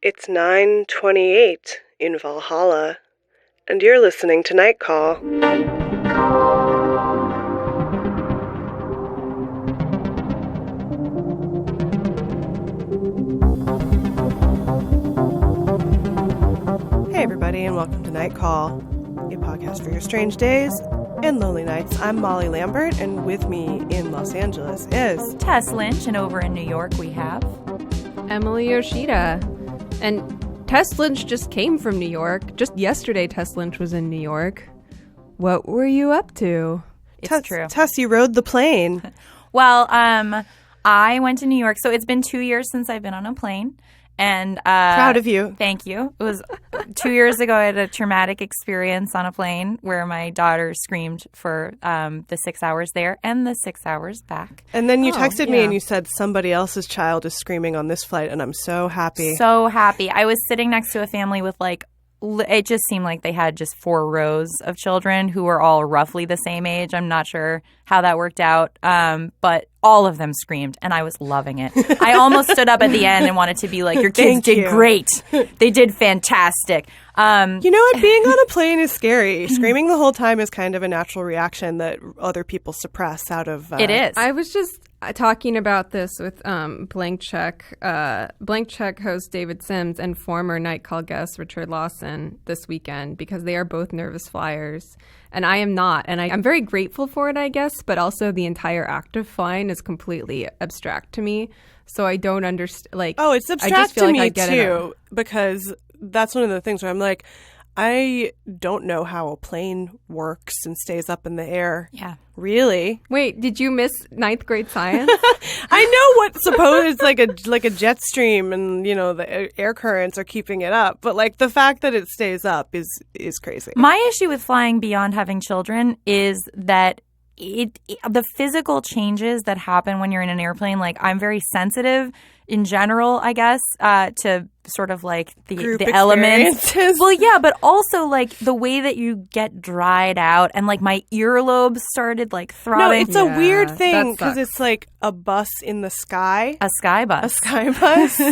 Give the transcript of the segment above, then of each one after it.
It's 9:28 in Valhalla, and you're listening to Night Call. Hey everybody, and welcome to Night Call, a podcast for your strange days and lonely nights. I'm Molly Lambert, and with me in Los Angeles is Tess Lynch, and over in New York we have Emily Yoshida. And Tess Lynch just came from New York. Just yesterday, Tess Lynch was in New York. What were you up to? It's true. Tess, you rode the plane. Well, I went to New York. So it's been 2 years since I've been on a plane. And Proud of you. Thank you. It was 2 years ago. I had a traumatic experience on a plane where my daughter screamed for the 6 hours there and the 6 hours back. And then you texted me and you said somebody else's child is screaming on this flight, and I'm so happy. So happy. I was sitting next to a family with it just seemed like they had just 4 rows of children who were all roughly the same age. I'm not sure how that worked out, but all of them screamed, and I was loving it. I almost stood up at the end and wanted to be like, your kids did great. They did fantastic. You know what? Being on a plane is scary. Screaming the whole time is kind of a natural reaction that other people suppress out of... It is. I was just talking about this with Blank Check. Blank Check host David Sims and former Night Call guest Richard Lawson this weekend, because they are both nervous flyers. And I am not. And I'm very grateful for it, I guess. But also the entire act of flying is completely abstract to me. So I don't understand. Oh, it's abstract to me too. Because that's one of the things where I'm like, I don't know how a plane works and stays up in the air. Yeah. Really? Wait, did you miss 9th grade science? I know what it's like a jet stream, and you know the air currents are keeping it up, but like the fact that it stays up is crazy. My issue with flying beyond having children is that the physical changes that happen when you're in an airplane, like I'm very sensitive in general, I guess, to sort of like the elements. Well, yeah, but also like the way that you get dried out, and like my earlobes started like throbbing. No, it's a weird thing because it's like a bus in the sky. A sky bus. A sky bus.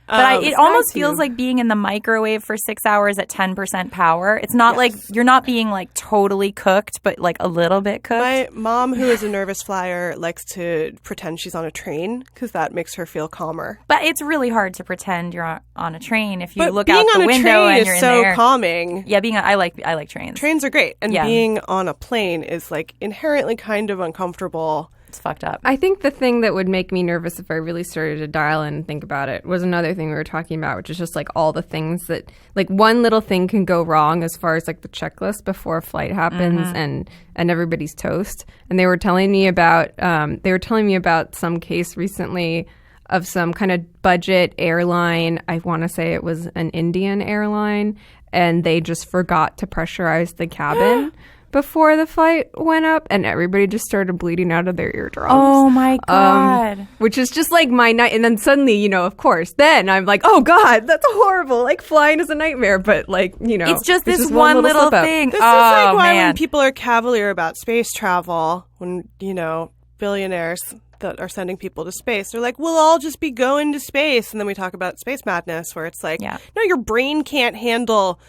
But it almost feels like being in the microwave for 6 hours at 10% power. It's not like you're not being like totally cooked, but like a little bit cooked. My mom, who is a nervous flyer, likes to pretend she's on a train because that makes her feel calmer. But it's really hard to pretend you're on a train if you look out the window and you're in there. Being on a train is so calming. Yeah, I like trains. Trains are great, and being on a plane is like inherently kind of uncomfortable. It's fucked up. I think the thing that would make me nervous if I really started to dial in and think about it was another thing we were talking about, which is just like all the things that like one little thing can go wrong as far as like the checklist before a flight happens and everybody's toast. And they were telling me about some case recently of some kind of budget airline. I want to say it was an Indian airline, and they just forgot to pressurize the cabin before the flight went up, and everybody just started bleeding out of their eardrums. Oh my God. Which is just like my night. And then suddenly, you know, of course, then I'm like, oh God, that's horrible. Like flying is a nightmare. But like, you know, it's just this one little thing. This is like why when people are cavalier about space travel, when, you know, billionaires that are sending people to space, they're like, we'll all just be going to space. And then we talk about space madness, where it's like, no, your brain can't handle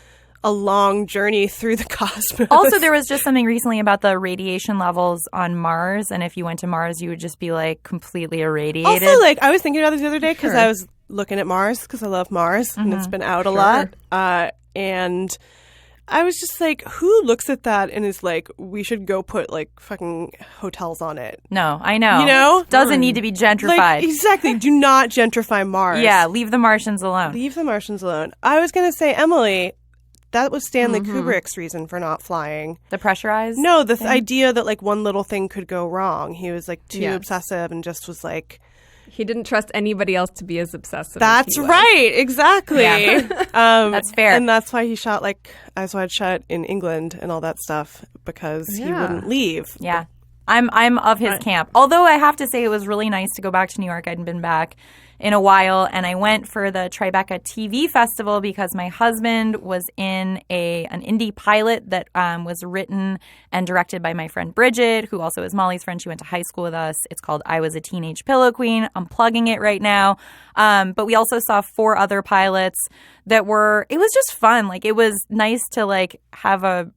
a long journey through the cosmos. Also, there was just something recently about the radiation levels on Mars, and if you went to Mars, you would just be like completely irradiated. Also, like I was thinking about this the other day because I was looking at Mars because I love Mars and it's been out a lot, and I was just like, who looks at that and is like, we should go put like fucking hotels on it? No, I know. You know? Doesn't need to be gentrified. Like, exactly. Do not gentrify Mars. Yeah, leave the Martians alone. Leave the Martians alone. I was going to say, Emily, that was Stanley Kubrick's reason for not flying. The pressurized? No, the idea that like one little thing could go wrong. He was like too obsessive and just was like... He didn't trust anybody else to be as obsessive That's as he was. Right, exactly. Yeah. That's fair. And that's why he shot like Eyes Wide Shut in England and all that stuff, because he wouldn't leave. Yeah. I'm of his camp. Although I have to say it was really nice to go back to New York. I hadn't been back in a while, and I went for the Tribeca TV Festival because my husband was in an indie pilot that was written and directed by my friend Bridget, who also is Molly's friend. She went to high school with us. It's called I Was a Teenage Pillow Queen. I'm plugging it right now. But we also saw 4 other pilots it was just fun. Like, it was nice to like have a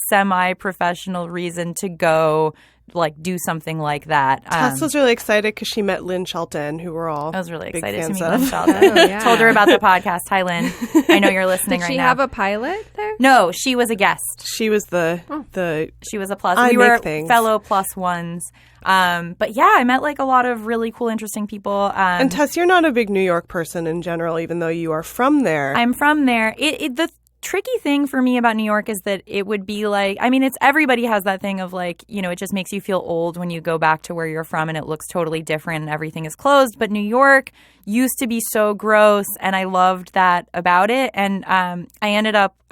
semi-professional reason to go like do something like that. Tess was really excited because she met Lynn Shelton, who we're all I was really big excited to fans meet of. Lynn Shelton. Told her about the podcast. Hi, Lynn. I know you're listening Did right she now. have a pilot there? No, she was a guest. She was the She was a plus. I We make were things. fellow plus ones. But yeah, I met like a lot of really cool, interesting people. And Tess, you're not a big New York person in general, even though you are from there. I'm from there. The tricky thing for me about New York is that it would be like, I mean, everybody has that thing of like, you know, it just makes you feel old when you go back to where you're from and it looks totally different and everything is closed. But New York used to be so gross, and I loved that about it. And I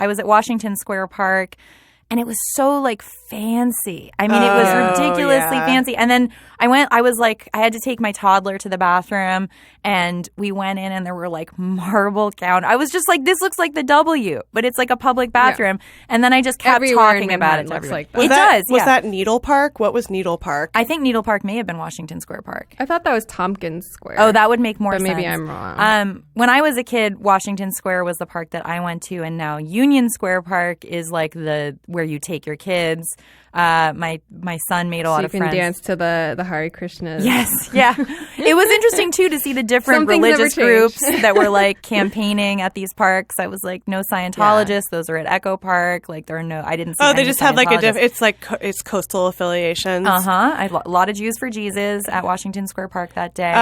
was at Washington Square Park, and it was so like fancy. I mean, it was ridiculously fancy. And then I had to take my toddler to the bathroom, and we went in and there were like marble counters. I was just like, this looks like the W, but it's like a public bathroom. Yeah. And then I just kept talking about it to everyone. Like that. Was that Needle Park? What was Needle Park? I think Needle Park may have been Washington Square Park. I thought that was Tompkins Square. Oh, that would make more sense. Maybe I'm wrong. When I was a kid, Washington Square was the park that I went to, and now Union Square Park is like where you take your kids. My son made a lot of friends. So you can dance to the Hare Krishnas. Yes, yeah. It was interesting too to see the different religious groups that were like campaigning at these parks. I was like, no Scientologists. Those are at Echo Park. Like there are no. I didn't see. Oh, they just have like it's coastal affiliations. A lot of Jews for Jesus at Washington Square Park that day.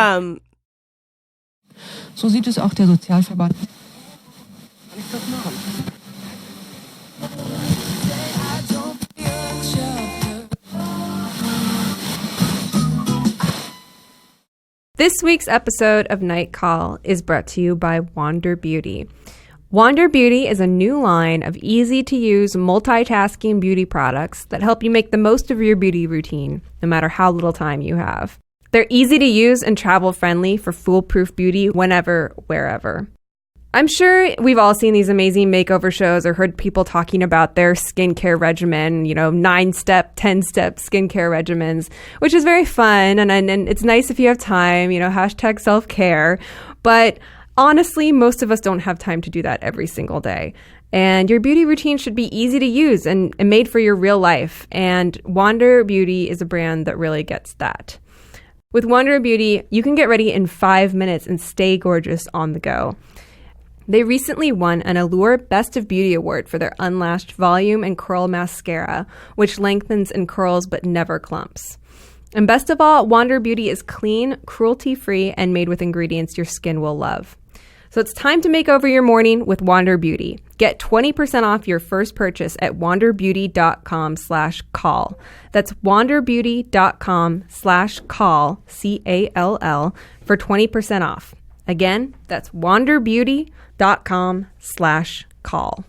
So sieht es auch der Sozialverband. This week's episode of Night Call is brought to you by Wander Beauty. Wander Beauty is a new line of easy-to-use multitasking beauty products that help you make the most of your beauty routine, no matter how little time you have. They're easy to use and travel-friendly for foolproof beauty whenever, wherever. I'm sure we've all seen these amazing makeover shows or heard people talking about their skincare regimen, 9-step, 10-step skincare regimens, which is very fun. And it's nice if you have time, hashtag self-care. But honestly, most of us don't have time to do that every single day. And your beauty routine should be easy to use and made for your real life. And Wander Beauty is a brand that really gets that. With Wander Beauty, you can get ready in 5 minutes and stay gorgeous on the go. They recently won an Allure Best of Beauty Award for their Unlashed Volume and Curl Mascara, which lengthens and curls but never clumps. And best of all, Wander Beauty is clean, cruelty-free, and made with ingredients your skin will love. So it's time to make over your morning with Wander Beauty. Get 20% off your first purchase at wanderbeauty.com/call. That's wanderbeauty.com/call, C-A-L-L, for 20% off. Again, that's wanderbeauty.com/call.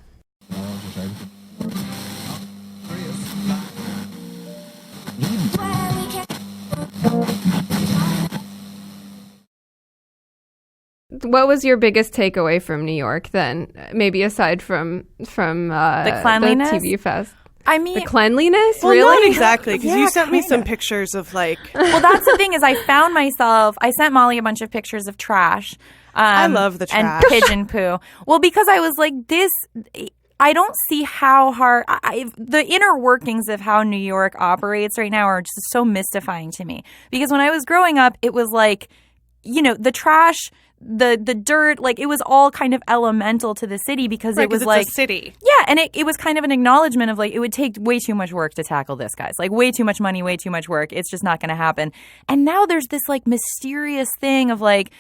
What was your biggest takeaway from New York then? Maybe aside from the cleanliness? the TV fest. I mean, the cleanliness? Well, really? not exactly, because you sent me some pictures of like. Well, that's the thing is I sent Molly a bunch of pictures of trash. I love the trash. And pigeon poo. Well, because I was like, I don't see how hard the inner workings of how New York operates right now are just so mystifying to me. Because when I was growing up, it was like, the trash, the dirt, like it was all kind of elemental to the city because it was like a city. Yeah, and it was kind of an acknowledgement of like it would take way too much work to tackle this, guys. Like way too much money, way too much work. It's just not going to happen. And now there's this like mysterious thing of like,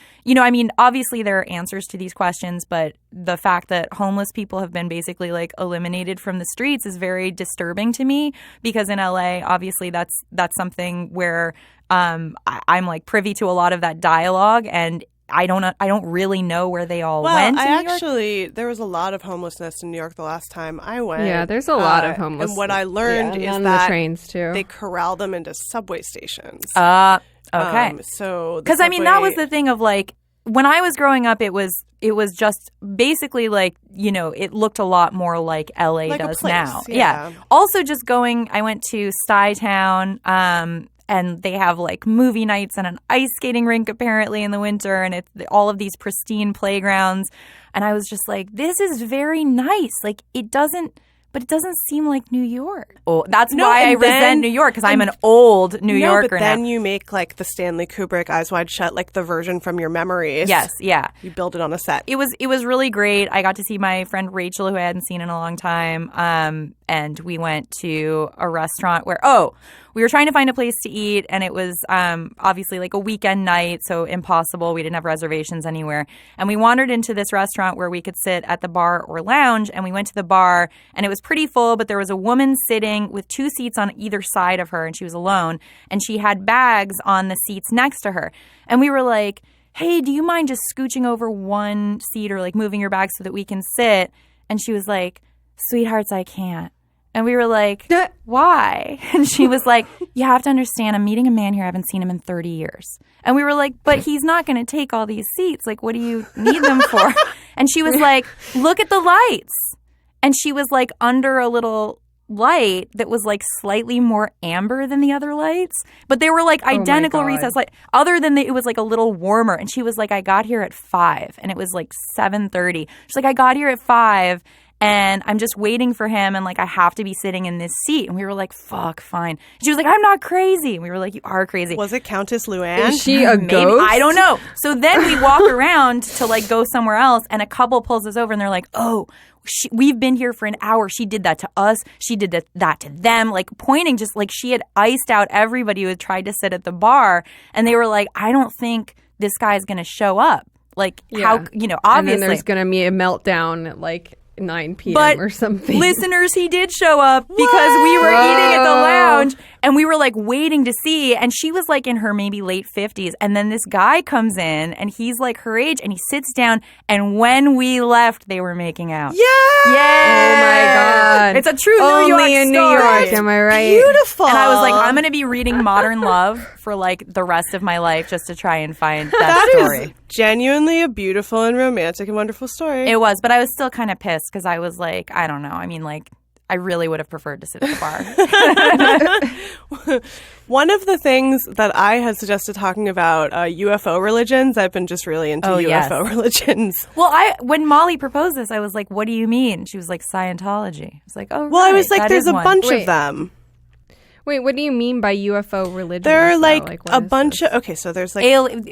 obviously there are answers to these questions, but the fact that homeless people have been basically like eliminated from the streets is very disturbing to me because in LA, obviously that's something where I'm like privy to a lot of that dialogue, and I don't really know where they all went. There was a lot of homelessness in New York the last time I went. Yeah, there's a lot of homelessness. And what I learned is on that the trains too. They corral them into subway stations. Okay. Because that was the thing of like, when I was growing up, it was just basically like, it looked a lot more like LA like does a place, now. Yeah. Also just I went to Stuytown, and they have like movie nights and an ice skating rink apparently in the winter, and it's all of these pristine playgrounds. And I was just like, this is very nice. Like it doesn't seem like New York. Oh, that's why I resent New York, because I'm an old New Yorker but then now. you make like the Stanley Kubrick Eyes Wide Shut, like the version from your memories. Yes, yeah. You build it on a set. It was really great. I got to see my friend Rachel, who I hadn't seen in a long time, and we went to a restaurant where we were trying to find a place to eat, and it was obviously like a weekend night, so impossible. We didn't have reservations anywhere. And we wandered into this restaurant where we could sit at the bar or lounge, and we went to the bar, and it was pretty full, but there was a woman sitting with 2 seats on either side of her, and she was alone, and she had bags on the seats next to her. And we were like, hey, do you mind just scooching over one seat or like moving your bag so that we can sit? And she was like, sweethearts, I can't. And we were like, why? And she was like, you have to understand, I'm meeting a man here. I haven't seen him in 30 years. And we were like, but he's not going to take all these seats. Like, what do you need them for? And she was like, look at the lights. And she was like under a little light that was like slightly more amber than the other lights. But they were like identical recessed light. Other than it was like a little warmer. And she was like, I got here at 5. And it was like 7:30. She's like, I got here at 5. And I'm just waiting for him, and, like, I have to be sitting in this seat. And we were like, fuck, fine. She was like, I'm not crazy. And we were like, you are crazy. Was it Countess Luann? Is she a ghost? I don't know. So then we walk around to, like, go somewhere else, and a couple pulls us over, and they're like, oh, we've been here for an hour. She did that to us. She did that to them, like, pointing just like she had iced out everybody who had tried to sit at the bar. And they were like, I don't think this guy's going to show up. Like, how, obviously. And then there's going to be a meltdown at, like, 9 p.m. or something. Listeners, he did show up because we were eating at the lounge, and we were like waiting to see, and she was like in her maybe late 50s, and then this guy comes in, and he's like her age, and he sits down, and when we left, they were making out. Yeah! Oh my God. It's a true Only New York in New story. York, am I right? Beautiful. And I was like, I'm going to be reading Modern Love for like the rest of my life just to try and find that story. Is genuinely a beautiful and romantic and wonderful story. It was, but I was still kind of pissed because I was like, I don't know. I mean, like, I really would have preferred to sit at the bar. One of the things that I had suggested talking about UFO religions, I've been just really into UFO religions. Well, when Molly proposed this, I was like, what do you mean? She was like, Scientology. I was like, oh, well, right, I was like, there's a bunch Wait. of them. Wait, what do you mean by UFO religions? There are like what a is bunch this? of, okay, so there's like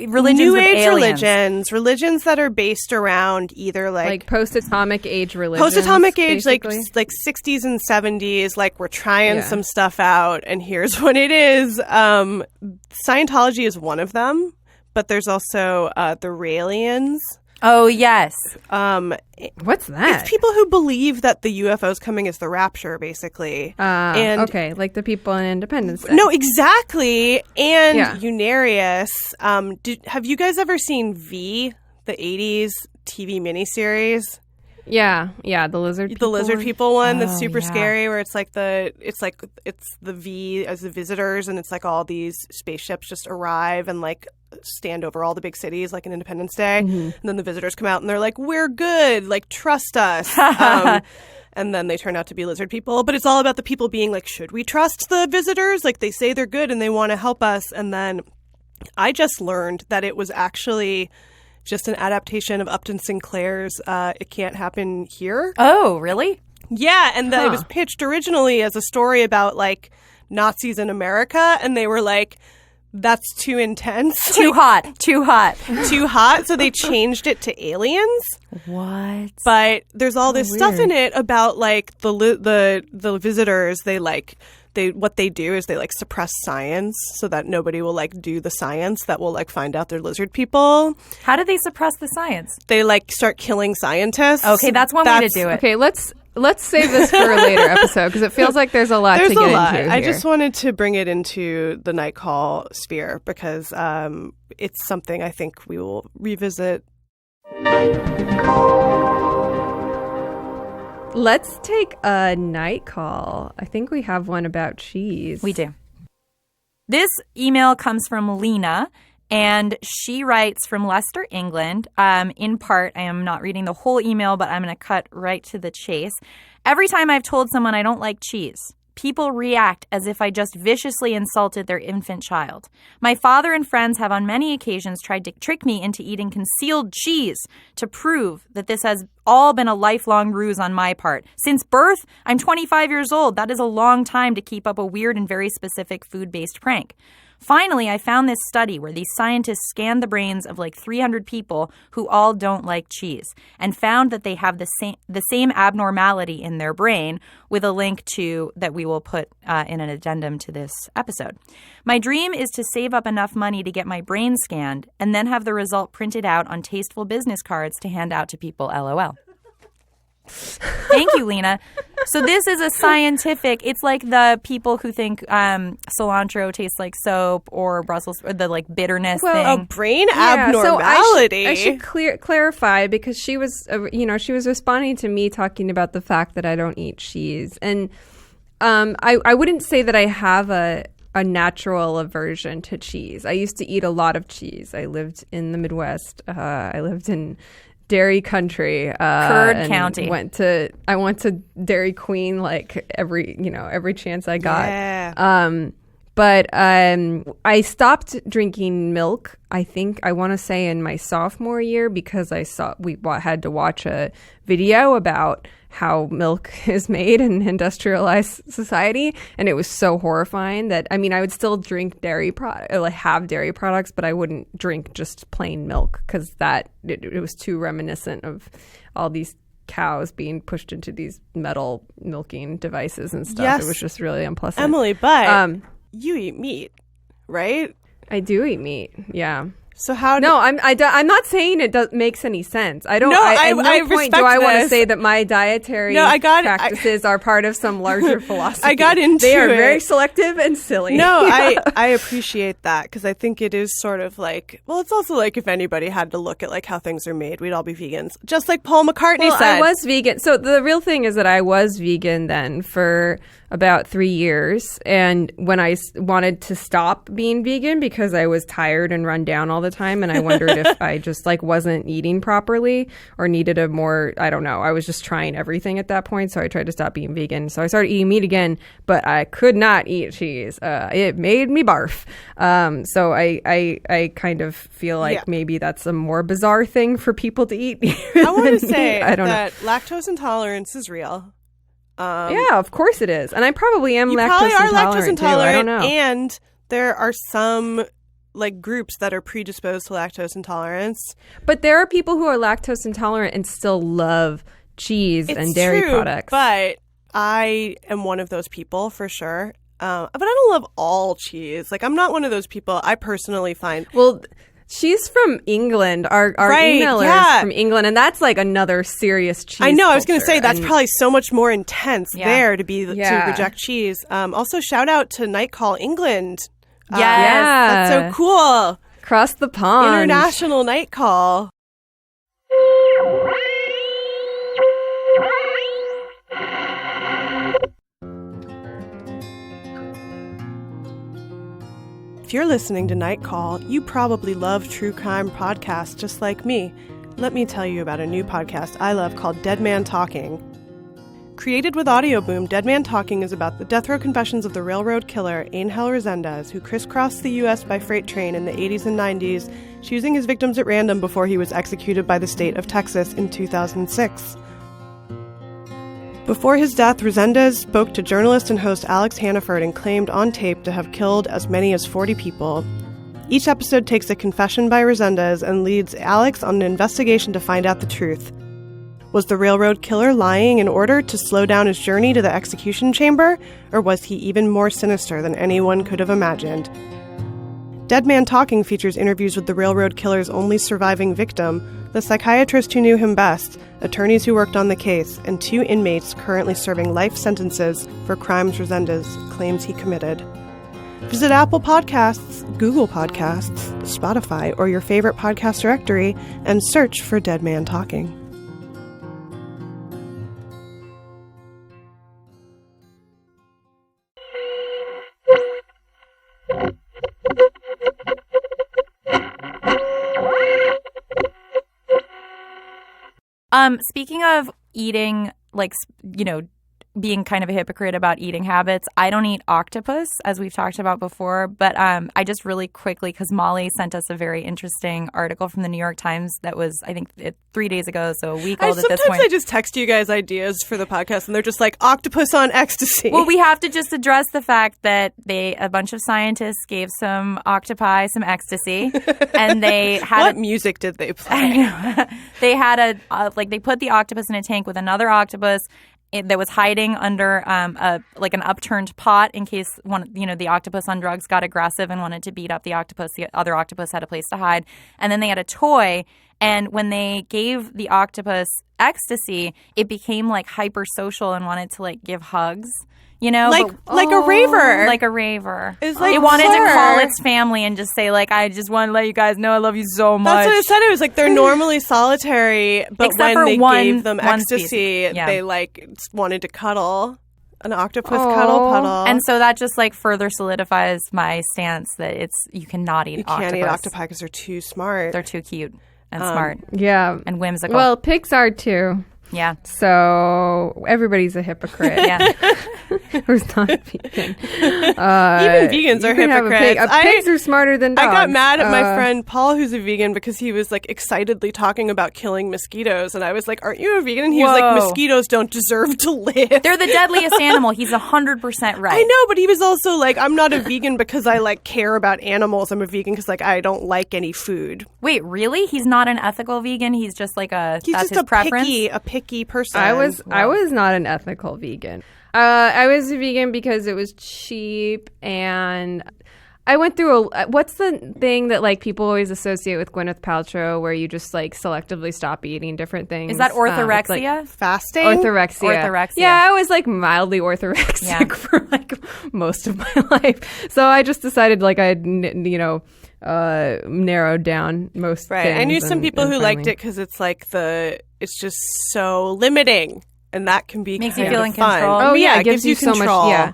religions New with Age aliens. religions that are based around either like post-atomic age religions. Post-atomic age, basically? like 60s and 70s, like we're trying some stuff out, and here's what it is. Scientology is one of them, but there's also the Raelians. Oh, yes. What's that? It's people who believe that the UFOs coming is the rapture, basically. Okay, like the people in Independence Day. No, exactly. And Unarius. Have you guys ever seen V, the 80s TV miniseries? Yeah, the lizard people. The lizard people one that's super yeah. scary, where it's the V as the visitors, and it's like all these spaceships just arrive and like stand over all the big cities like in Independence Day, and then the visitors come out and they're like, we're good, like trust us. And then they turn out to be lizard people, but it's all about the people being like, should we trust the visitors? Like they say they're good and they want to help us. And then I just learned that it was actually just an adaptation of Upton Sinclair's It Can't Happen Here. Oh, really? Yeah, and it was pitched originally as a story about like Nazis in America, and they were like, that's too intense. Too hot. Too hot. So they changed it to aliens. What? But there's all this stuff in it about like the visitors. What they do is they like suppress science so that nobody will like do the science that will like find out they're lizard people. How do they suppress the science? They like start killing scientists. Okay, that's one way to do it. Okay, let's let's save this for a later episode because it feels like there's a lot to get into here. I just wanted to bring it into the night call sphere because it's something I think we will revisit. Let's take a night call. I think we have one about cheese. We do. This email comes from Lena, and she writes from Leicester, England. In part, I am not reading the whole email, but I'm going to cut right to the chase. Every time I've told someone I don't like cheese, people react as if I just viciously insulted their infant child. My father and friends have on many occasions tried to trick me into eating concealed cheese to prove that this has all been a lifelong ruse on my part. Since birth, I'm 25 years old. That is a long time to keep up a weird and very specific food-based prank. Finally, I found this study where these scientists scanned the brains of like 300 people who all don't like cheese and found that they have the same abnormality in their brain, with a link to that we will put in an addendum to this episode. My dream is to save up enough money to get my brain scanned and then have the result printed out on tasteful business cards to hand out to people, LOL. Thank you, Lena. So this is a scientific, it's like the people who think cilantro tastes like soap or Brussels, or the like bitterness thing. A brain abnormality. So I should clarify because she was, she was responding to me talking about the fact that I don't eat cheese. And I wouldn't say that I have a natural aversion to cheese. I used to eat a lot of cheese. I lived in the Midwest. I lived in Dairy Country, Curd County. I went to Dairy Queen like every chance I got. Yeah. But I stopped drinking milk. I want to say in my sophomore year because we had to watch a video about how milk is made in industrialized society, and it was so horrifying that I would still drink dairy have dairy products, but I wouldn't drink just plain milk because it was too reminiscent of all these cows being pushed into these metal milking devices and stuff. Yes. It was just really unpleasant. Emily, but you eat meat, right? I do eat meat. Yeah. So how? I'm not saying it makes any sense. I don't. No, at no I point do I want to say that my dietary practices are part of some larger philosophy. I got into They are it. very selective and silly. No, I appreciate that because I think it is sort of like, well, it's also like if anybody had to look at like how things are made, we'd all be vegans, just like Paul McCartney said. I was vegan. So the real thing is that I was vegan then for about 3 years, and when I wanted to stop being vegan because I was tired and run down all the time, and I wondered if I just like wasn't eating properly or needed a more, I don't know, I was just trying everything at that point, so I tried to stop being vegan. So I started eating meat again, but I could not eat cheese. It made me barf. So I kind of feel like maybe that's a more bizarre thing for people to eat. I want to say that lactose intolerance is real. Yeah, of course it is. And I probably am lactose intolerant too. I don't know. And there are some like groups that are predisposed to lactose intolerance. But there are people who are lactose intolerant and still love cheese and dairy products. But I am one of those people for sure. But I don't love all cheese. Like I'm not one of those people. I personally find she's from England. Our emailer is from England, and that's like another serious cheese. I know. Culture. I was going to say that's probably so much more intense there to reject cheese. Also, shout out to Night Call England. Yes, that's so cool. Across the pond, International Night Call. If you're listening to Night Call, you probably love true crime podcasts just like me. Let me tell you about a new podcast I love called Dead Man Talking. Created with Audio Boom, Dead Man Talking is about the death row confessions of the railroad killer Angel Resendez, who crisscrossed the U.S. by freight train in the 80s and 90s, choosing his victims at random before he was executed by the state of Texas in 2006. Before his death, Resendez spoke to journalist and host Alex Hannaford and claimed on tape to have killed as many as 40 people. Each episode takes a confession by Resendez and leads Alex on an investigation to find out the truth. Was the railroad killer lying in order to slow down his journey to the execution chamber, or was he even more sinister than anyone could have imagined? Dead Man Talking features interviews with the railroad killer's only surviving victim, the psychiatrist who knew him best, attorneys who worked on the case, and 2 inmates currently serving life sentences for crimes Resendez claims he committed. Visit Apple Podcasts, Google Podcasts, Spotify, or your favorite podcast directory and search for Dead Man Talking. Speaking of eating, like, being kind of a hypocrite about eating habits, I don't eat octopus, as we've talked about before, but I just really quickly, because Molly sent us a very interesting article from the New York Times that was, I think, 3 days ago, so a week old at this point. Sometimes I just text you guys ideas for the podcast, and they're just like, octopus on ecstasy. Well, we have to just address the fact that a bunch of scientists gave some octopi some ecstasy, and they had... What music did they play? They had they put the octopus in a tank with another octopus that was hiding under an upturned pot in case the octopus on drugs got aggressive and wanted to beat up the octopus. The other octopus had a place to hide. And then they had a toy. And when they gave the octopus ecstasy, it became like hyper social and wanted to like give hugs. Like a raver. Like a raver. It's like it wanted to Claire. call its family and just say, like, I just want to let you guys know I love you so much. That's what it said. It was like they're normally solitary, but Except when for they gave them ecstasy, species. Yeah. they like wanted to cuddle. An octopus cuddle puddle. And so that just like further solidifies my stance that you cannot eat octopus. You can't eat octopi because they're too smart. They're too cute and smart. Yeah. And whimsical. Well, pigs are too. Yeah. So everybody's a hypocrite. Yeah. Who's not vegan. Even vegans are hypocrites. Pigs are smarter than dogs. I got mad at my friend Paul, who's a vegan, because he was like excitedly talking about killing mosquitoes. And I was like, aren't you a vegan? And he was like, mosquitoes don't deserve to live. They're the deadliest animal. He's 100% right. I know, but he was also like, I'm not a vegan because I like care about animals. I'm a vegan because like I don't like any food. Wait, really? He's not an ethical vegan? He's just like that's just his preference? a picky person. I was not an ethical vegan. I was a vegan because it was cheap, and I went through what's the thing that like people always associate with Gwyneth Paltrow, where you just like selectively stop eating different things? Is that orthorexia? Fasting? Orthorexia. Yeah, I was like mildly orthorexic for like most of my life, so I just decided like I'd narrowed down most things. I knew some people who liked it because it's like it's just so limiting, and that can be makes kind you feel of in fun. control. Oh yeah, it gives you so control. much. Yeah,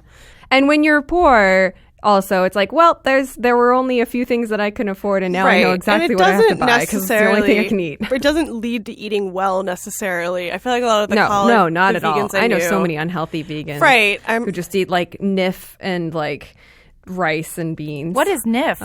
and when you're poor, also it's like, well, there were only a few things that I can afford, and now I know exactly what I have to buy because it's the only thing I can eat. It doesn't lead to eating well necessarily. I feel like a lot of the not at all. vegans I know knew. so many unhealthily vegans, right? Who just eat like NIF and like rice and beans. What is NIF?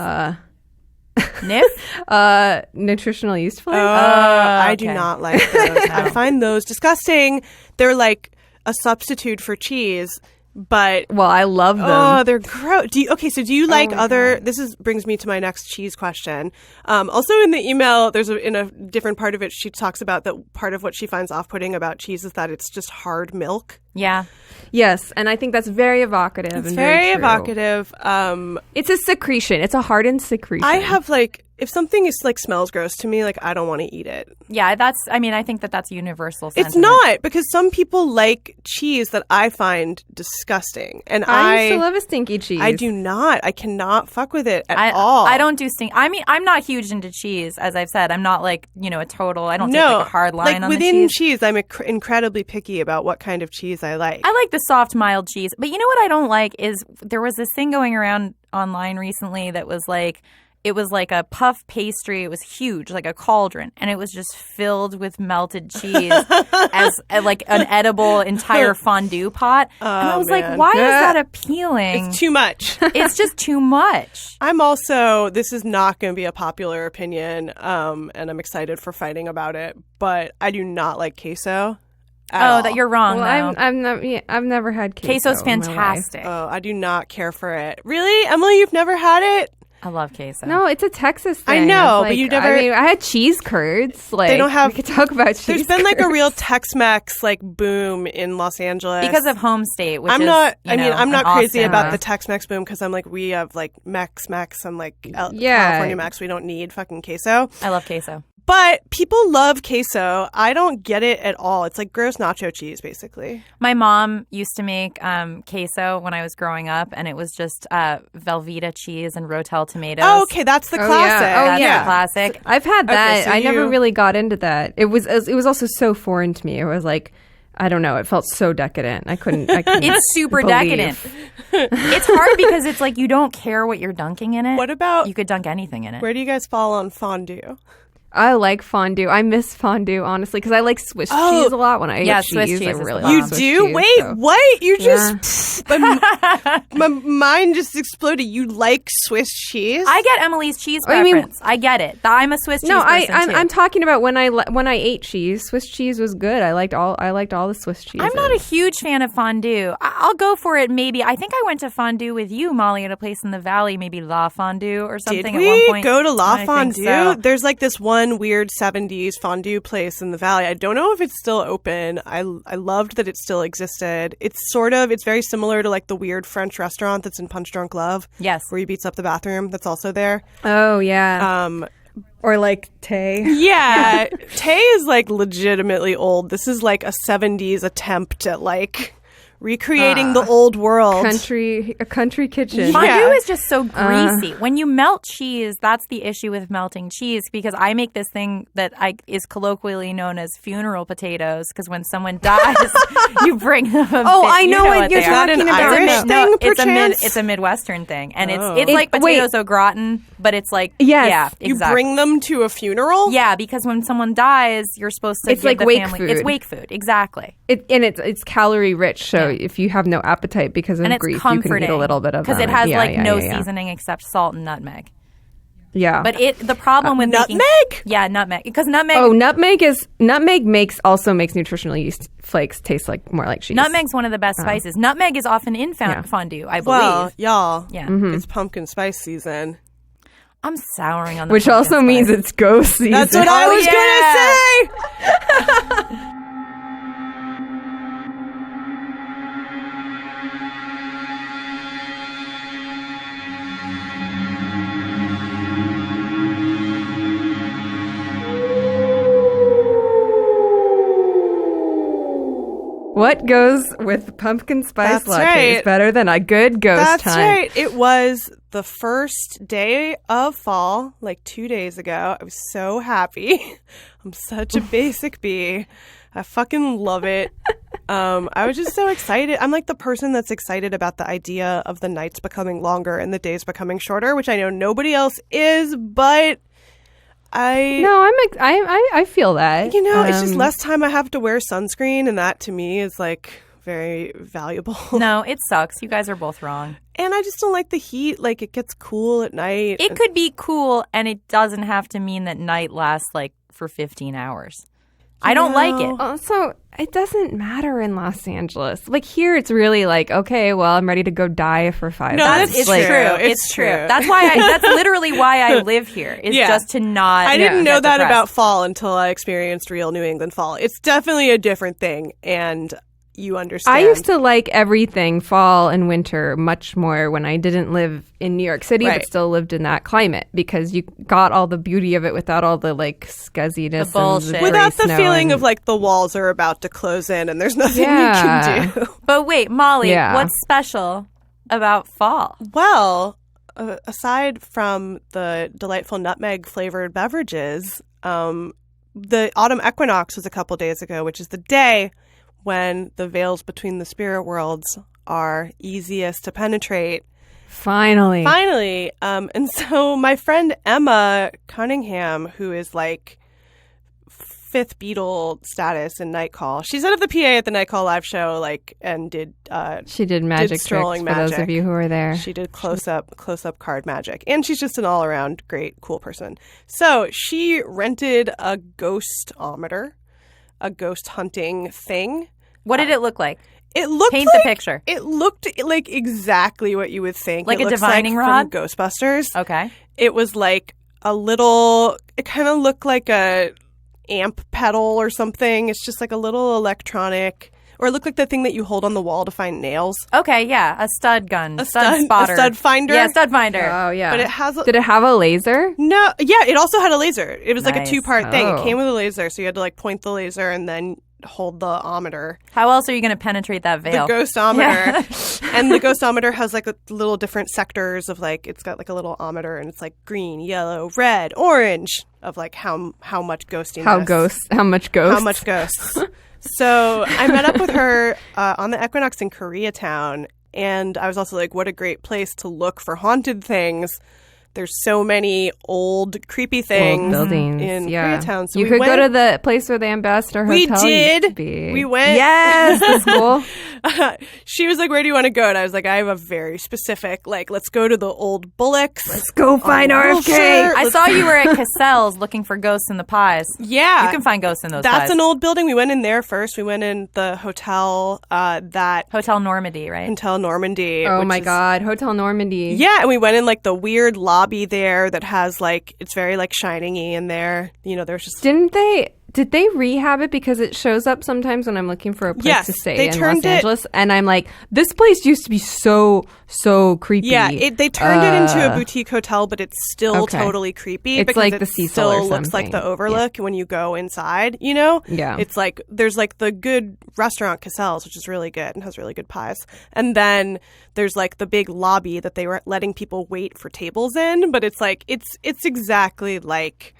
NIF? Nutritional yeast flavor. I do not like those. I find those disgusting. They're like a substitute for cheese, but well, I love them. Oh, they're gross. Do you like other? This brings me to my next cheese question. Also, in the email, in a different part of it, she talks about that part of what she finds off-putting about cheese is that it's just hard milk. Yeah. Yes, and I think that's very evocative. It's very evocative. It's a secretion. It's a hardened secretion. I have if something is smells gross to me, I don't want to eat it. Yeah, I think that's a universal sentiment. It's not, because some people like cheese that I find disgusting, and I used to love a stinky cheese. I do not. I cannot fuck with it at all. I don't do stink. I mean, I'm not huge into cheese, as I've said. I'm not a total. I don't take a hard line on the cheese. Within cheese, I'm incredibly picky about what kind of cheese I like. I like the soft, mild cheese. But you know what I don't like is there was this thing going around online recently that was it was like a puff pastry. It was huge, like a cauldron, and it was just filled with melted cheese as like an edible entire fondue pot. And I was like, why is that appealing? It's too much. It's just too much. This is not going to be a popular opinion, and I'm excited for fighting about it, but I do not like queso. That you're wrong. Well, I've never had queso. Queso's fantastic. Oh, I do not care for it. Really? Emily, you've never had it? I love queso. No, it's a Texas thing. I know, It's but you never. I mean, I had cheese curds. Like, They don't have. We could talk about cheese. There's been like a curds. real Tex-Mex like boom in Los Angeles Because of home state, which I'm is, not. you I mean, know, I'm not an crazy Austin. about the Tex-Mex boom because I'm like we have like Mex and like Yeah. California Mex. We don't need fucking queso. I love queso. But people love queso. I don't get it at all. It's like gross nacho cheese, basically. My mom used to make queso when I was growing up, and it was just Velveeta cheese and Rotel tomatoes. Oh, okay, that's the classic. yeah. Oh, That's yeah. the classic. I've had that. so I never you- really got into that. It was also so foreign to me. It was like, I don't know. It felt so decadent. I couldn't It's super believe. decadent. It's hard because it's like you don't care what you're dunking in it. What about You could dunk anything in it. where do you guys fall on fondue? I like fondue. I miss fondue, honestly, because I like Swiss cheese a lot when I eat Yeah, cheese. Swiss cheese I is really the like You bomb. Swiss do? cheese, Wait, so. what? You just my mind just exploded. You like Swiss cheese? I get Emily's cheese I mean- preference. I get it. I'm a Swiss cheese No, person too. I'm talking about when I ate cheese. Swiss cheese was good. I liked all the Swiss cheese. I'm not a huge fan of fondue. I'll go for it maybe. I think I went to fondue with you, Molly, at a place in the valley, maybe La Fondue or something Did at we one point. go to La I think Fondue? so. There's like this one weird 70s fondue place in the valley. I don't know if it's still open. I loved that it still existed. It's very similar to like the weird French restaurant that's in Punch Drunk Love. Yes. Where he beats up the bathroom. That's also there. Oh yeah. Or like Tay. Yeah. Tay is like legitimately old. This is like a 70s attempt at like recreating the old world. A country kitchen. Fondue Yeah. is just so greasy. When you melt cheese, that's the issue with melting cheese, because I make this thing that is colloquially known as funeral potatoes, because when someone dies, you bring them a Oh, bit- I you know what they you're are. talking an about. Irish It's a thing, it's perchance? it's a Midwestern thing, and Oh. it's like Wait. potatoes au gratin, but it's like Yes. yeah, You exactly. bring them to a funeral? Yeah, because when someone dies, you're supposed to It's give like the wake family. food. It's wake food, exactly. It's calorie rich. So if you have no appetite because of And it's grief, you comforting can eat a little bit of because them. it has Yeah, like yeah, no yeah. seasoning except salt and nutmeg. Yeah. But the problem with making nutmeg? nutmeg, because nutmeg nutmeg also makes nutritional yeast flakes taste like more like cheese. nutmeg's one of the best spices. Nutmeg is often in Yeah. fondue, I believe. Well, y'all. Yeah. It's pumpkin spice season. I'm souring on the Which pumpkin also spice. means it's ghost season. That's what I Oh, was yeah. gonna say. What goes with pumpkin spice That's latte right. is better than a good ghost That's time. right. It was the first day of fall, like 2 days ago. I was so happy. I'm such a basic bee. I fucking love it. I was just so excited. I'm like the person that's excited about the idea of the nights becoming longer and the days becoming shorter, which I know nobody else is, but No, I feel that. it's just less time I have to wear sunscreen, and that to me is like very valuable. No, it sucks. You guys are both wrong. And I just don't like the heat. Like it gets cool at night. It could be cool, and it doesn't have to mean that night lasts like for 15 hours. I don't like it. Also, it doesn't matter in Los Angeles. Like here, it's really like, okay, well, I'm ready to go die for 5 No, minutes. that's It's like- true. It's It's true. true. That's literally why I live here. Is Yeah. just to not. I didn't know get that depressed. about fall until I experienced real New England fall. It's definitely a different thing, and you understand. I used to like everything fall and winter much more when I didn't live in New York City, Right. but still lived in that climate because you got all the beauty of it without all the like scuzziness, The bullshit. and without the snow feeling and- of like the walls are about to close in and there's nothing Yeah. you can do. But wait, Molly, Yeah. what's special about fall? Well, aside from the delightful nutmeg flavored beverages, the autumn equinox was a couple days ago, which is the day when the veils between the spirit worlds are easiest to penetrate. Finally. And so my friend Emma Cunningham, who is like fifth Beatle status in Night Call, she's out of the PA at the Night Call live show, like, and did She did magic tricks strolling for those magic. of you who were there. She did close up card magic, and she's just an all around great, cool person. So she rented a ghostometer, a ghost hunting thing. What did it look like? It looked Paint like, the picture. It looked like exactly what you would think. Like it a looks divining like rod? from Ghostbusters. Okay. It was like a little. It kind of looked like a amp pedal or something. It's just like a little electronic, or it looked like the thing that you hold on the wall to find nails. Okay, yeah, a stud gun, A stud spotter, a stud finder. Yeah, stud finder. Oh, yeah. But it has. Did it have a laser? No, yeah, it also had a laser. It was like a Nice. 2-part thing. It Oh. came with a laser, so you had to like point the laser and then hold the ometer. How else are you going to penetrate that The veil? ghostometer. And the ghostometer has like a little different sectors of like, it's got like a little ometer and it's like green, yellow, red, orange of like how much ghostiness. How much ghost? How much ghosts. So I met up with her on the Equinox in Koreatown, and I was also like, what a great place to look for haunted things. There's so many old, creepy things Old buildings in yeah. Koreatown. So you we could went, go to the place where the Ambassador We Hotel used to did. be. We went. Yes, the school. She was like, where do you want to go? And I was like, I have a very specific, like, let's go to the old Bullocks. Let's go find on RFK. Wilshire. I saw you were at Cassell's looking for ghosts in the pies. Yeah. You can find ghosts in those That's pies. an old building. We went in there first. We went in the hotel, Hotel Normandy, right? Hotel Normandy. Oh which my is- God, Hotel Normandy. Yeah, and we went in like the weird lobby there that has like, it's very like shining-y in there. You know, there's just... Did they rehab it? Because it shows up sometimes when I'm looking for a place Yes, to stay they in turned Los it- Angeles, and I'm like, this place used to be so creepy. Yeah, they turned it into a boutique hotel, but it's still Okay. totally creepy. It's because like it the Cecil or still looks like the something. Overlook when you go inside, you know? Yeah. It's like, there's like the good restaurant Cassell's, which is really good and has really good pies. And then there's like the big lobby that they were letting people wait for tables in, but it's like, it's exactly like...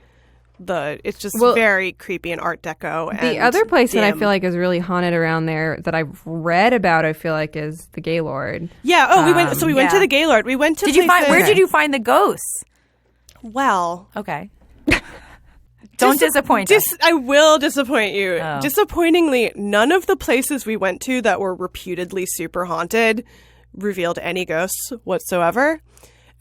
it's just very creepy and Art Deco. The and other place that I dim. feel like is really haunted around there that I've read about, I feel like, is the Gaylord. Yeah. Oh, we went. So we went yeah. to the Gaylord. We went to. Did you find? places- Where did you find the ghosts? Well, Okay. Don't disappoint us. I will disappoint you. Oh. Disappointingly, none of the places we went to that were reputedly super haunted revealed any ghosts whatsoever.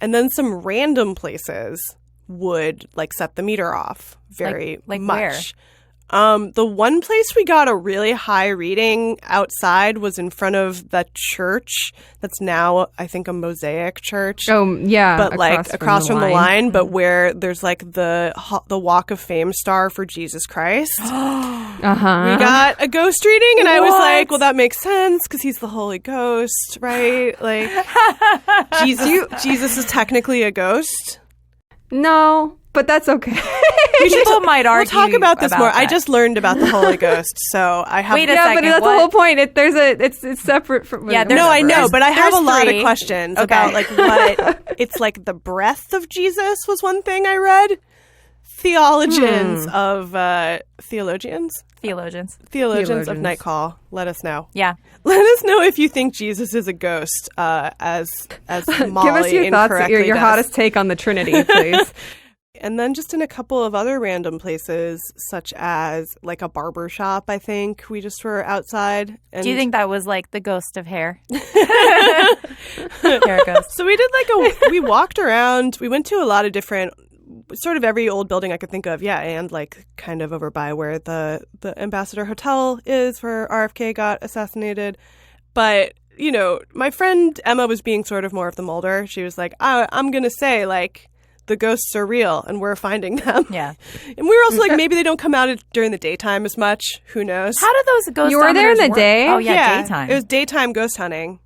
And then some random places would like set the meter off very Like much. where? The one place we got a really high reading outside was in front of the church that's now, I think, a Mosaic church. Oh, yeah. But like across from the line, but where there's like the Walk of Fame star for Jesus Christ. Uh-huh. We got a ghost reading, and I was What? like, well, that makes sense because he's the Holy Ghost, right? Like, Jesus is technically a ghost. No, but that's okay. People might We'll argue. talk about this more. I that. just learned about the Holy Ghost, so I have. Wait a yeah, but second, that's what? the whole point. It's separate from. Yeah, No, I know, There's- but I have a there's lot three. of questions Okay. about like what it's like. The breath of Jesus was one thing I read. Theologians of theologians of Night Call. Let us know. Yeah. Let us know if you think Jesus is a ghost. As Molly Give us your thoughts, incorrectly your does. hottest take on the Trinity, please. And then just in a couple of other random places, such as like a barber shop, I think we just were outside. And Do you think that was like the ghost of hair? Hair ghost. so? We did we walked around. We went to a lot of different, sort of every old building I could think of. Yeah, and like kind of over by where the Ambassador Hotel is, where RFK got assassinated. But you know, my friend Emma was being sort of more of the Mulder. She was like, I'm gonna say like, the ghosts are real and we're finding them. Yeah. And we were also like, maybe they don't come out during the daytime as much. Who knows? How do those ghost? You were there in the work? day? Oh yeah, daytime. It was daytime ghost hunting.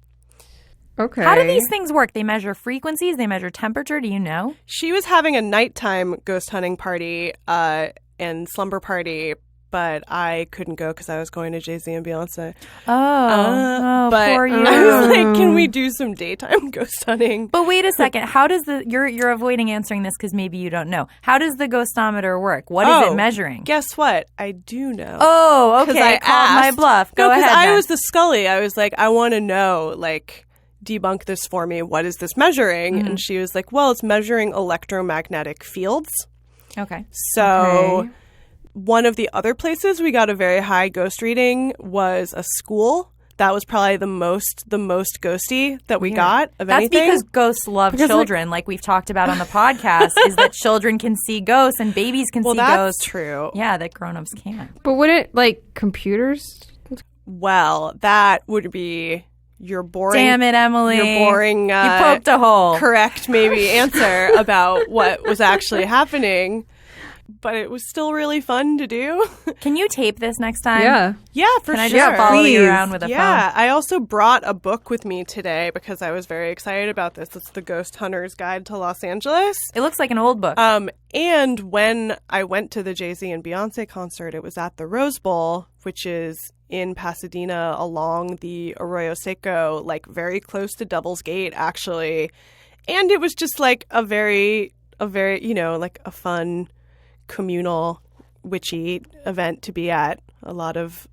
Okay. How do these things work? They measure frequencies. They measure temperature. Do you know? She was having a nighttime ghost hunting party and slumber party, but I couldn't go because I was going to Jay-Z and Beyonce. But poor you. I was like, can we do some daytime ghost hunting? But wait a second. How does you're avoiding answering this because maybe you don't know. How does the ghostometer work? What is it measuring? Guess what? I do know. Oh, 'Cause okay. I called my asked. bluff. Go No, 'cause ahead. I then. was the Scully. I was like, I want to know, like, debunk this for me. What is this measuring? Mm-hmm. And she was like, well, it's measuring electromagnetic fields. Okay. So one of the other places we got a very high ghost reading was a school. That was probably the most ghosty that we got of That's anything. because ghosts love children, like we've talked about on the podcast, is that children can see ghosts and babies can see that's ghosts. true. Yeah, that grown-ups can't. But wouldn't like computers? well, that would be your boring. Damn it, Emily! Your boring. You poked a hole. Correct, maybe answer about what was actually happening. But it was still really fun to do. Can you tape this next time? Yeah, for Can I sure. just follow you around with a phone? Yeah, I also brought a book with me today because I was very excited about this. It's The Ghost Hunter's Guide to Los Angeles. It looks like an old book. And when I went to the Jay-Z and Beyonce concert, it was at the Rose Bowl, which is in Pasadena along the Arroyo Seco, like very close to Devil's Gate, actually. And it was just like a very, like a fun communal witchy event to be at. A lot of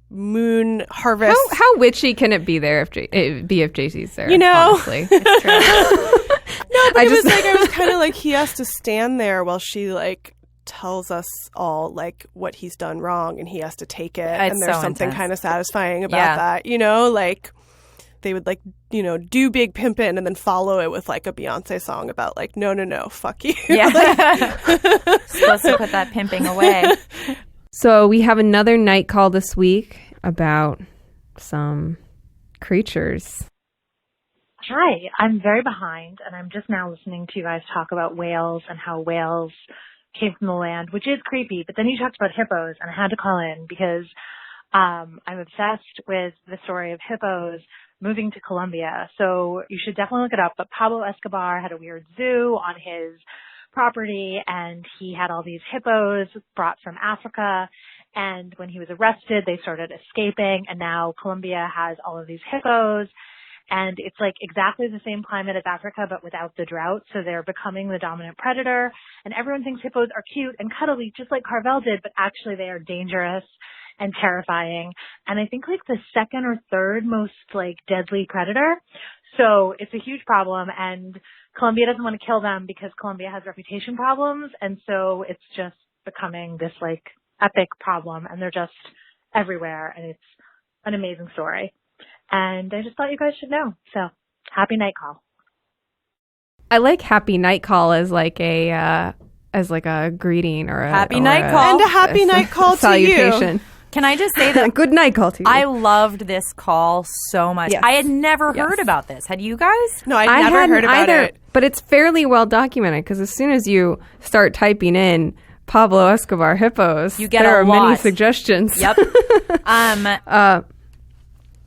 moon harvest. How witchy can it be there if Jay-Z's there? Honestly. It's true. No, but I was kind of like, he has to stand there while she like tells us all like what he's done wrong, and he has to take it. It's and there's so something intense. kind of satisfying about that, like they would like, do Big Pimpin' and then follow it with like a Beyonce song about like, no, fuck you. Yeah. Supposed to put that pimping away. So we have another night call this week about some creatures. Hi, I'm very behind, and I'm just now listening to you guys talk about whales and how whales came from the land, which is creepy. But then you talked about hippos, and I had to call in because I'm obsessed with the story of hippos moving to Colombia. So you should definitely look it up. But Pablo Escobar had a weird zoo on his property, and he had all these hippos brought from Africa. And when he was arrested, they started escaping, and now Colombia has all of these hippos. And it's like exactly the same climate as Africa, but without the drought. So they're becoming the dominant predator. And everyone thinks hippos are cute and cuddly, just like Carvel did, but actually they are dangerous and terrifying. And I think like the second or third most like deadly predator. So it's a huge problem. And Colombia doesn't want to kill them because Colombia has reputation problems. And so it's just becoming this like epic problem. And they're just everywhere. And it's an amazing story. And I just thought you guys should know. So happy night call. I like happy night call as like a greeting or a Happy night call. And a happy night call to salutation. you. Can I just say that Good night call to you. I loved this call so much. Yes. I had never heard about this. Had you guys? No, I'd never hadn't heard about either, it. but it's fairly well documented because as soon as you start typing in Pablo Escobar hippos, You get there a are many lot. suggestions. Yep.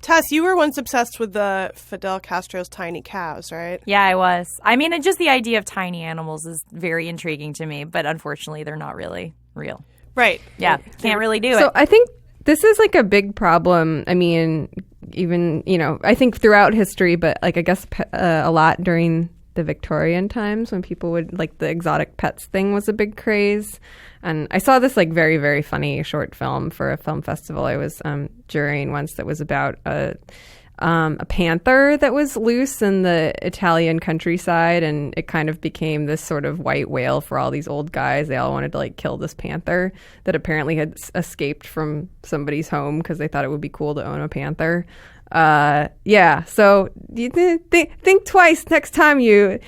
Tess, you were once obsessed with the Fidel Castro's tiny cows, right? Yeah, I was. I mean, just the idea of tiny animals is very intriguing to me, but unfortunately, they're not really real. Right. Yeah, can't really do So it. I think this is like a big problem. I mean, even, I think throughout history, but like I guess a lot during the Victorian times when people would like the exotic pets thing was a big craze. And I saw this like very, very funny short film for a film festival I was jurying once that was about a panther that was loose in the Italian countryside, and it kind of became this sort of white whale for all these old guys. They all wanted to like kill this panther that apparently had escaped from somebody's home because they thought it would be cool to own a panther. So you think twice next time you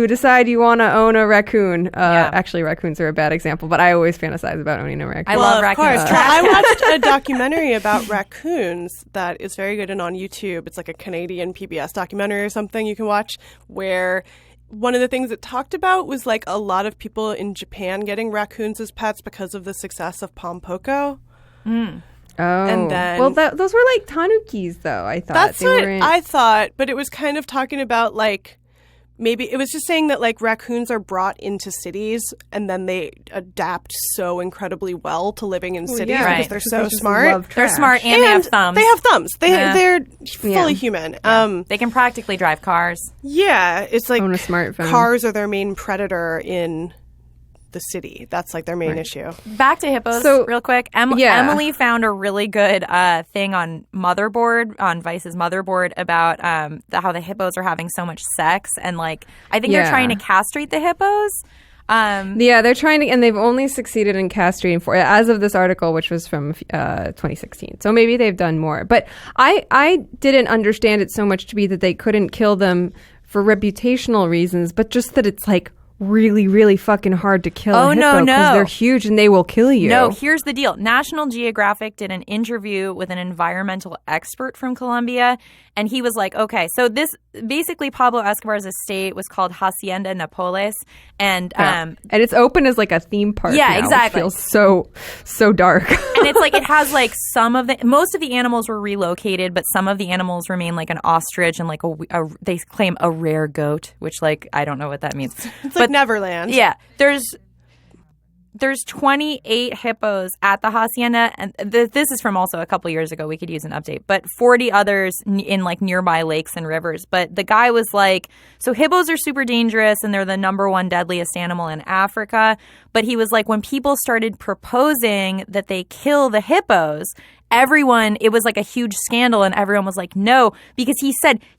decide you want to own a raccoon. Actually, raccoons are a bad example, but I always fantasize about owning a raccoon. I love of raccoons. course. I watched a documentary about raccoons that is very good and on YouTube. It's like a Canadian PBS documentary or something you can watch, where one of the things it talked about was like a lot of people in Japan getting raccoons as pets because of the success of Pompoko. Oh, And then- well, those were like tanukis, though. I thought That's they what weren't- I thought, but it was kind of talking about like maybe it was just saying that like raccoons are brought into cities and then they adapt so incredibly well to living in cities yeah. because Right. they're Because so they just smart. love They're trash. smart and they have thumbs. They have thumbs. Yeah. They're fully human. They can practically drive cars. Yeah, it's like Own a smartphone. cars are their main predator in the city. That's like their main issue. Back to hippos So- real quick. Yeah. Emily found a really good thing on Motherboard, on Vice's Motherboard, about how the hippos are having so much sex. And like, I think they're Yeah. trying to castrate the hippos. Yeah, they're trying to, and they've only succeeded in castrating as of this article, which was from 2016. So maybe they've done more. But I didn't understand it so much to be that they couldn't kill them for reputational reasons, but just that it's like really, really fucking hard to kill a hippo no. because they're huge and they will kill you. No, here's the deal. National Geographic did an interview with an environmental expert from Colombia, and he was like, okay, so this basically Pablo Escobar's estate was called Hacienda Napoles, and it's open as like a theme park. Yeah, now, exactly. Which feels so dark. And it's like it has like most of the animals were relocated, but some of the animals remain, like an ostrich and like they claim a rare goat, which like I don't know what that means. It's like Neverland. Yeah, there's 28 hippos at the hacienda, and this is from also a couple years ago. We could use an update, but 40 others in like nearby lakes and rivers. But the guy was like, so hippos are super dangerous and they're the number one deadliest animal in Africa. But he was like, when people started proposing that they kill the hippos, it was like a huge scandal, and everyone was like, no, because he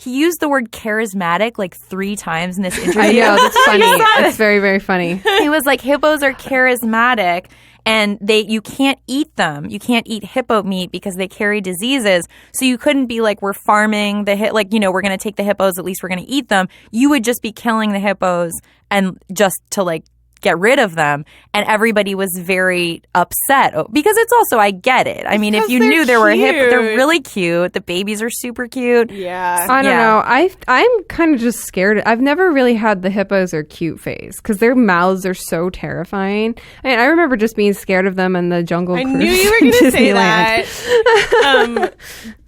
used the word charismatic like 3 times in this interview. I know, that's funny. It's very, very funny. He was like, hippos are charismatic, and you can't eat them. You can't eat hippo meat because they carry diseases. So you couldn't be like, we're farming we're going to take the hippos, at least we're going to eat them. You would just be killing the hippos and just to like get rid of them, and everybody was very upset because it's also, I get it. I mean, if you knew there were hippos, they're really cute. The babies are super cute. Yeah, I don't know. I'm kind of just scared. I've never really had the hippos are cute phase because their mouths are so terrifying. I mean, I remember just being scared of them in the Jungle Cruise. I knew you were going to say that.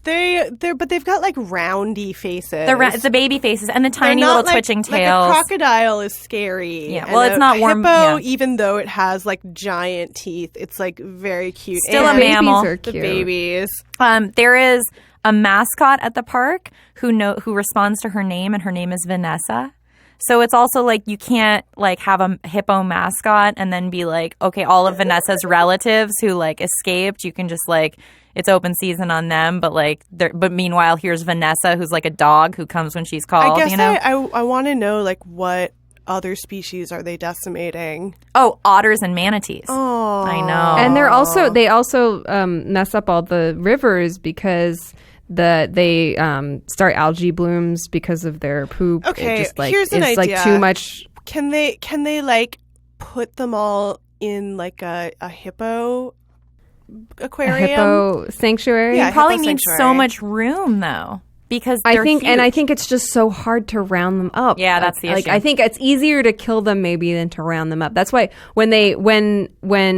But they've got like roundy faces. The baby faces and the tiny little twitching tails. Like a crocodile is scary. Yeah, well, it's not warm. Hippo, even though it has like giant teeth, it's like very cute. Still a mammal. Babies are cute. The babies. There is a mascot at the park who responds to her name, and her name is Vanessa. So it's also like you can't like have a hippo mascot and then be like, okay, all of Vanessa's relatives who like escaped, you can just like, it's open season on them, but meanwhile here's Vanessa, who's like a dog who comes when she's called. I guess I want to know like what other species are they decimating? Oh, otters and manatees. Oh, I know. And they also mess up all the rivers because they start algae blooms because of their poop. Okay, it just, like, here's an it's idea. Like too much. Can they like put them all in like a hippo aquarium? A hippo sanctuary? You probably hippo need sanctuary. so much room though. Because I think huge. it's just so hard to round them up. Yeah, that's the issue. I think it's easier to kill them maybe than to round them up. That's why when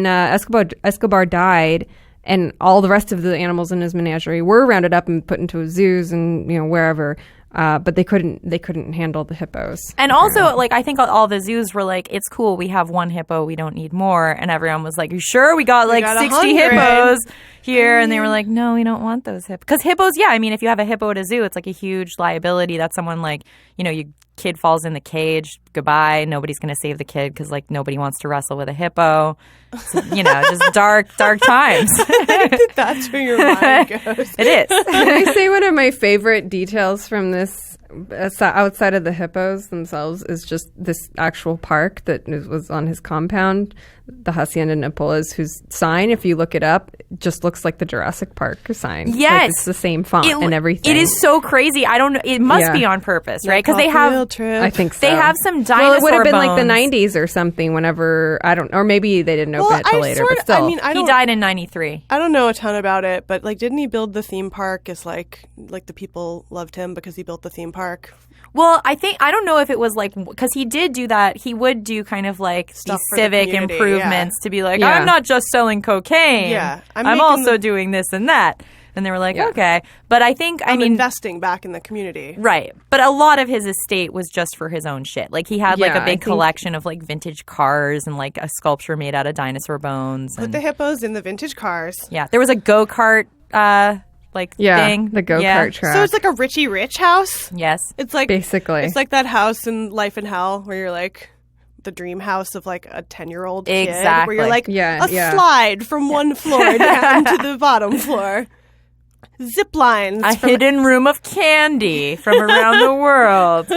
Escobar died, and all the rest of the animals in his menagerie were rounded up and put into zoos and wherever. But they couldn't handle the hippos. And also, like, I think all the zoos were like, it's cool, we have one hippo, we don't need more. And everyone was like, you sure? We got 60 100 hippos here. And they were like, no, we don't want those hippos. Because hippos, yeah, I mean, if you have a hippo at a zoo, it's like a huge liability. That's someone like, your kid falls in the cage, goodbye. Nobody's going to save the kid because, like, nobody wants to wrestle with a hippo. So, just dark times. I think that's where your mind goes. It is. Can I say one of my favorite details from this, outside of the hippos themselves, is just this actual park that was on his compound, the Hacienda Napoles, whose sign, if you look it up, just looks like the Jurassic Park sign. Yes. Like it's the same font and everything. It is so crazy. I don't know. It must be on purpose, right? Because they have, I think so. they have some dinosaur Well, it would have been like the bones. 90s or something whenever, or maybe they didn't open it till later, but still. He died in 93. I don't know a ton about it, but like, didn't he build the theme park? Is like the people loved him because he built the theme park. Well, I don't know if it was like, because he did do that. He would do kind of like Stuff these for the civic community, improvements to be like, Yeah. I'm not just selling cocaine. Yeah, I'm also doing this and that. And they were like, okay. But I think, I'm investing back in the community. Right. But a lot of his estate was just for his own shit. Like he had like a big collection of like vintage cars and like a sculpture made out of dinosaur bones. Put the hippos in the vintage cars. Yeah. There was a go-kart thing. The go-kart track. So it's like a Richie Rich house? Yes. It's like basically. It's like that house in Life in Hell where you're like the dream house of like a 10-year-old kid. Exactly. Where you're like a slide from one floor down to the bottom floor. Zip lines. A hidden room of candy from around the world.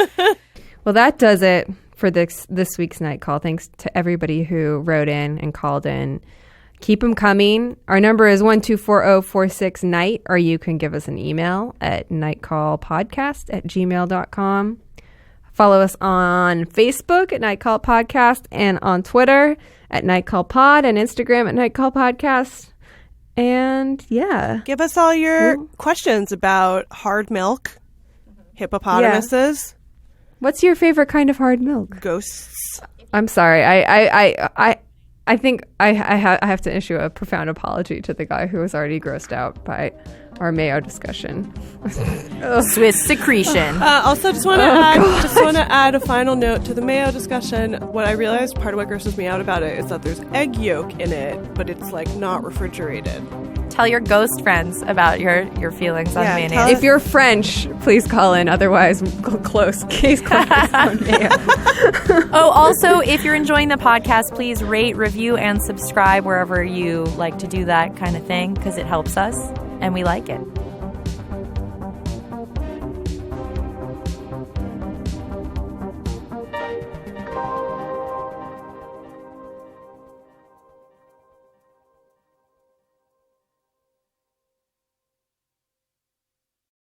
Well, that does it for this week's Night Call. Thanks to everybody who wrote in and called in. Keep them coming. Our number is 1-240-46-NIGHT, or you can give us an email at nightcallpodcast@gmail.com. Follow us on Facebook at Night Call Podcast and on Twitter at Night Call Pod and Instagram at Night Call Podcast. And yeah. Give us all your questions about hard milk, hippopotamuses. What's your favorite kind of hard milk? Ghosts. I'm sorry. I think I have to issue a profound apology to the guy who was already grossed out by our mayo discussion. Swiss secretion. Also, just want to add a final note to the mayo discussion. What I realized, part of what grosses me out about it is that there's egg yolk in it, but it's like not refrigerated. Tell your ghost friends about your feelings on mayonnaise. If you're French, please call in. Otherwise, close case closed on mayo. Oh, also, if you're enjoying the podcast, please rate, review, and subscribe wherever you like to do that kind of thing because it helps us and we like it.